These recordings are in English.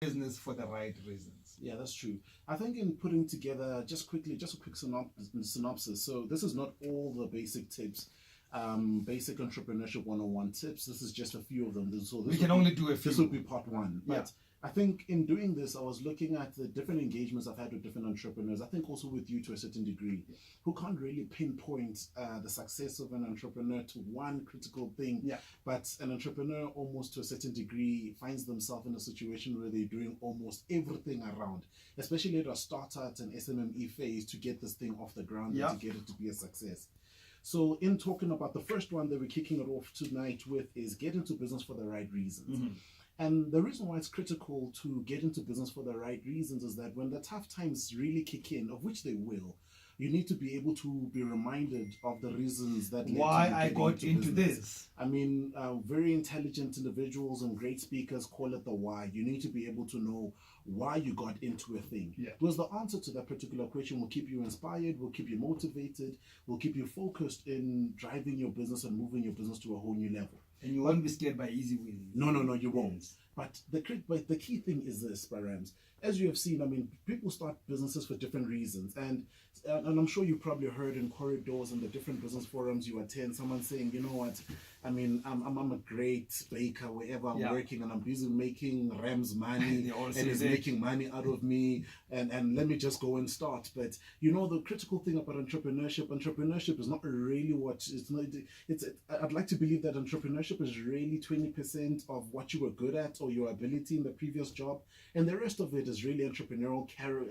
business for the right reasons. Yeah, that's true. I think in putting together, just quickly, just a quick synopsis. So this is not all the basic tips, basic entrepreneurship 101 tips. This is just a few of them. We can only do a few. This would be part one. But I think in doing this, I was looking at the different engagements I've had with different entrepreneurs. I think also with you to a certain degree, who can't really pinpoint the success of an entrepreneur to one critical thing. Yeah. But an entrepreneur, almost to a certain degree, finds themselves in a situation where they're doing almost everything around, especially at a startup and SMME phase, to get this thing off the ground and to get it to be a success. So in talking about the first one that we're kicking it off tonight with is get into business for the right reasons. And the reason why it's critical to get into business for the right reasons is that when the tough times really kick in, of which they will, you need to be able to be reminded of the reasons that led why to I got into business. this. I mean, very intelligent individuals and great speakers call it the why. You need to be able to know why you got into a thing. Because the answer to that particular question will keep you inspired, will keep you motivated, will keep you focused in driving your business and moving your business to a whole new level. And you won't be scared by easy wins. No, you won't. But the key thing is this, Params. As you have seen, I mean, people start businesses for different reasons. And I'm sure you probably heard in corridors and the different business forums you attend, someone saying, you know what, I mean, I'm a great baker wherever I'm working, and I'm busy making Rams money and it's making money out of me, and let me just go and start. But you know, the critical thing about entrepreneurship is not really I'd like to believe that entrepreneurship is really 20% of what you were good at or your ability in the previous job, and the rest of it is really entrepreneurial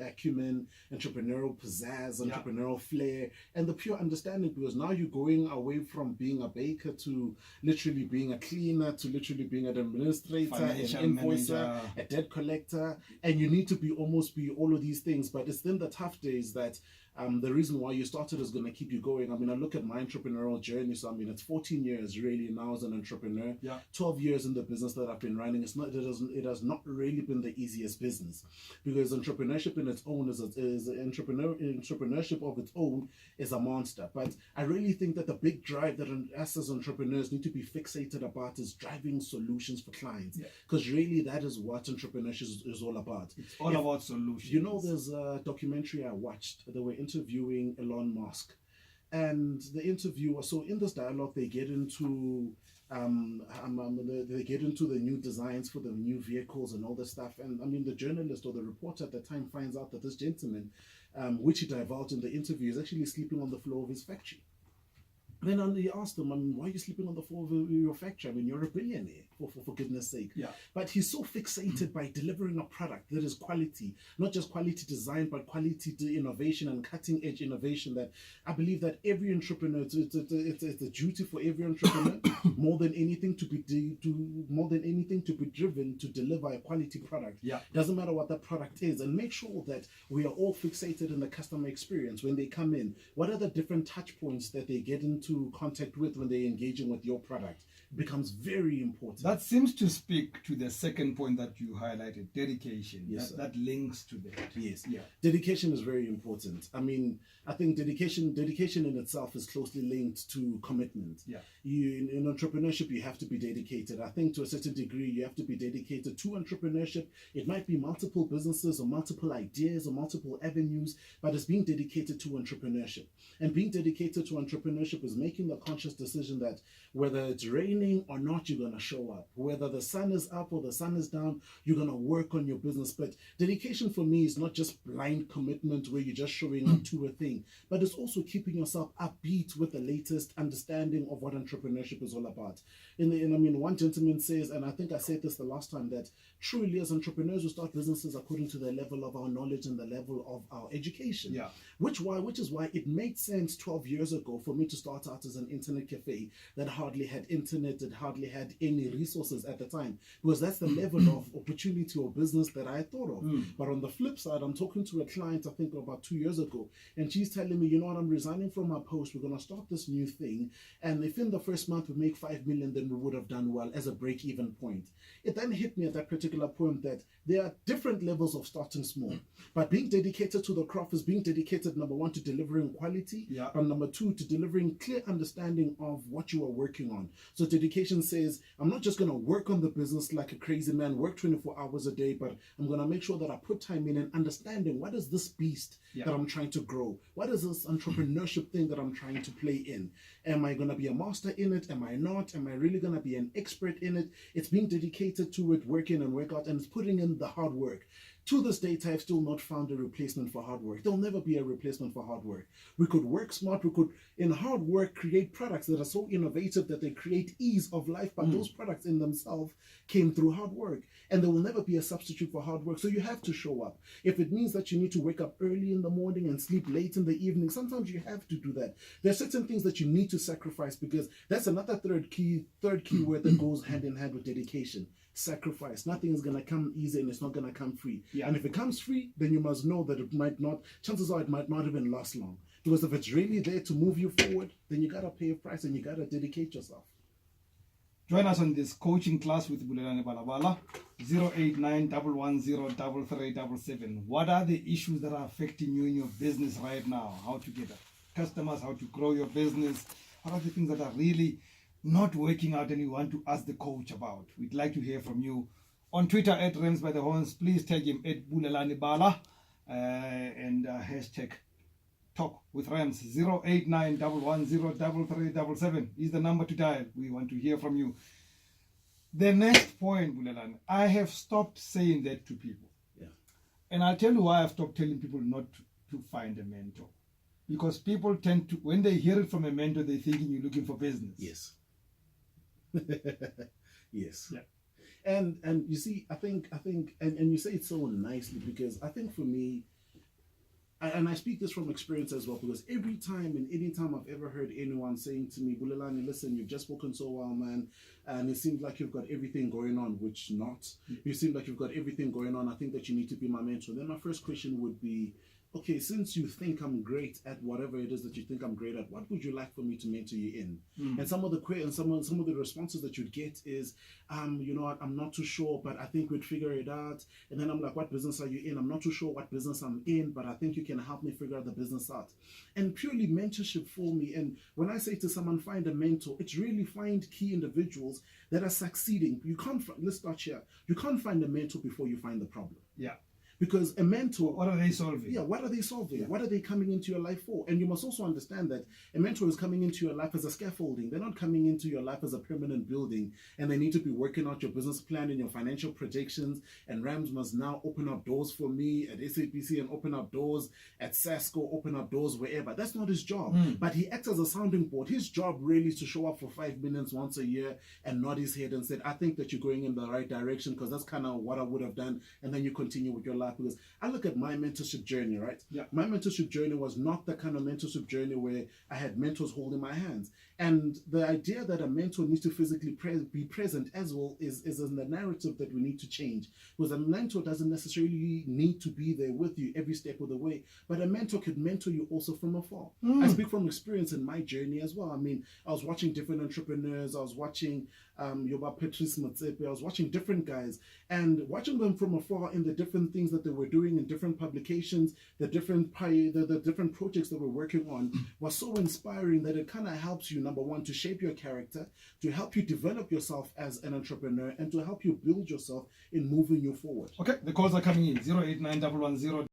acumen, entrepreneurial pizzazz, entrepreneurial flair, and the pure understanding, because now you're going away from being a baker to literally being a cleaner, to literally being an administrator, an invoicer, a debt collector, and you need to be all of these things. But it's in the tough days that the reason why you started is going to keep you going. I mean, I look at my entrepreneurial journey. So, I mean, it's 14 years really now as an entrepreneur. 12 years in the business that I've been running. It has not really been the easiest business, because entrepreneurship in its own entrepreneurship of its own is a monster. But I really think that the big drive that us as entrepreneurs need to be fixated about is driving solutions for clients. Because really that is what entrepreneurship is all about. It's all about solutions. You know, there's a documentary I watched. They were interviewing Elon Musk, and the interviewer, so in this dialogue they get into the new designs for the new vehicles and all this stuff. And I mean, the journalist or the reporter at the time finds out that this gentleman, which he divulged in the interview, is actually sleeping on the floor of his factory. Then he asked him, I mean, why are you sleeping on the floor of your factory? I mean, you're a billionaire, for goodness sake. But he's so fixated by delivering a product that is quality, not just quality design, but quality innovation and cutting edge innovation, that I believe that every entrepreneur, it's a duty for every entrepreneur, more than anything to be driven to deliver a quality product. Doesn't matter what that product is, and make sure that we are all fixated in the customer experience when they come in. What are the different touch points that they get into contact with when they're engaging with your product? It becomes very important. That seems to speak to the second point that you highlighted, dedication. Yes, that links to that. Yes. Dedication is very important. I mean, I think dedication in itself is closely linked to commitment. In entrepreneurship, you have to be dedicated. I think to a certain degree, you have to be dedicated to entrepreneurship. It might be multiple businesses or multiple ideas or multiple avenues, but it's being dedicated to entrepreneurship. And being dedicated to entrepreneurship is making the conscious decision that whether it's raining or not, you're going to show up. Whether the sun is up or the sun is down, you're going to work on your business. But dedication for me is not just blind commitment where you're just showing up to a thing, but it's also keeping yourself upbeat with the latest understanding of what entrepreneurship is all about. I mean, one gentleman says, and I think I said this the last time, that truly as entrepreneurs, we start businesses according to the level of our knowledge and the level of our education. Which is why it made sense 12 years ago for me to start out as an internet cafe that hardly had internet, that hardly had any resources at the time, because that's the level of opportunity or business that I thought of. But on the flip side, I'm talking to a client, I think about 2 years ago, and she's telling me, you know what, I'm resigning from my post, we're going to start this new thing, and if in the first month we make 5 million, then we would have done well as a break-even point. It then hit me at that particular particular point that there are different levels of starting small. But being dedicated to the craft is being dedicated, number one, to delivering quality, and number two, to delivering clear understanding of what you are working on. So dedication says, I'm not just going to work on the business like a crazy man, work 24 hours a day, but I'm going to make sure that I put time in and understanding what is this beast that I'm trying to grow? What is this entrepreneurship thing that I'm trying to play in? Am I going to be a master in it? Am I not? Am I really going to be an expert in it? It's being dedicated to it, working and work out, and it's putting in the hard work. To this date, I've still not found a replacement for hard work. There'll never be a replacement for hard work. We could work smart. We could, in hard work, create products that are so innovative that they create ease of life. But those products in themselves came through hard work. And there will never be a substitute for hard work. So you have to show up. If it means that you need to wake up early in the morning and sleep late in the evening, sometimes you have to do that. There are certain things that you need to sacrifice, because that's another third key word that goes hand in hand with dedication. Sacrifice. Nothing is going to come easy, and it's not going to come free. And if it comes free, then you must know that it might not, chances are it might not even last long. Because if it's really there to move you forward, then you got to pay a price and you got to dedicate yourself. Join us on this coaching class with Bulelani Balabala, 089-110-3377. What are the issues that are affecting you in your business right now? How to get customers, how to grow your business? What are the things that are really not working out and you want to ask the coach about? We'd like to hear from you. On Twitter at Rams by the Horns, please tag him at Bulelani Bala and hashtag Talk with Rams. 089-110-3377 is the number to dial. We want to hear from you. The next point, Bulelani, I have stopped saying that to people. And I'll tell you why I've stopped telling people not to find a mentor. Because people tend to, when they hear it from a mentor, they're thinking you're looking for business. Yes. Yes. And you see, I think, and you say it so nicely, because I think for me, and I speak this from experience as well, because every time and any time I've ever heard anyone saying to me, Bulelani, listen, you've just spoken so well, man, and it seems like you've got everything going on, which not. You seem like you've got everything going on. I think that you need to be my mentor. Then my first question would be, okay, since you think I'm great at whatever it is that you think I'm great at, what would you like for me to mentor you in? And some of the responses that you'd get is, you know what, I'm not too sure, but I think we'd figure it out. And then I'm like, what business are you in? I'm not too sure what business I'm in, but I think you can help me figure out the business out. And purely mentorship for me. And when I say to someone, find a mentor, it's really find key individuals that are succeeding. You can't, let's start here. You can't find a mentor before you find the problem. Because a mentor... What are they solving? What are they solving? What are they coming into your life for? And you must also understand that a mentor is coming into your life as a scaffolding. They're not coming into your life as a permanent building, and they need to be working out your business plan and your financial projections. And Rams must now open up doors for me at SAPC and open up doors at Sasco, open up doors wherever. That's not his job. But he acts as a sounding board. His job really is to show up for 5 minutes once a year and nod his head and say, I think that you're going in the right direction, because that's kind of what I would have done. And then you continue with your life. Because I look at my mentorship journey, right? My mentorship journey was not the kind of mentorship journey where I had mentors holding my hands. And the idea that a mentor needs to physically be present as well is in the narrative that we need to change. Because a mentor doesn't necessarily need to be there with you every step of the way, but a mentor could mentor you also from afar. I speak from experience in my journey as well. I mean, I was watching different entrepreneurs. I was watching Yoba Patrice Matsepe. I was watching different guys, and watching them from afar in the different things that they were doing in different publications, the different projects that we're working on was so inspiring that it kind of helps you, number one, to shape your character, to help you develop yourself as an entrepreneur, and to help you build yourself in moving you forward. Okay, the calls are coming in. 089-110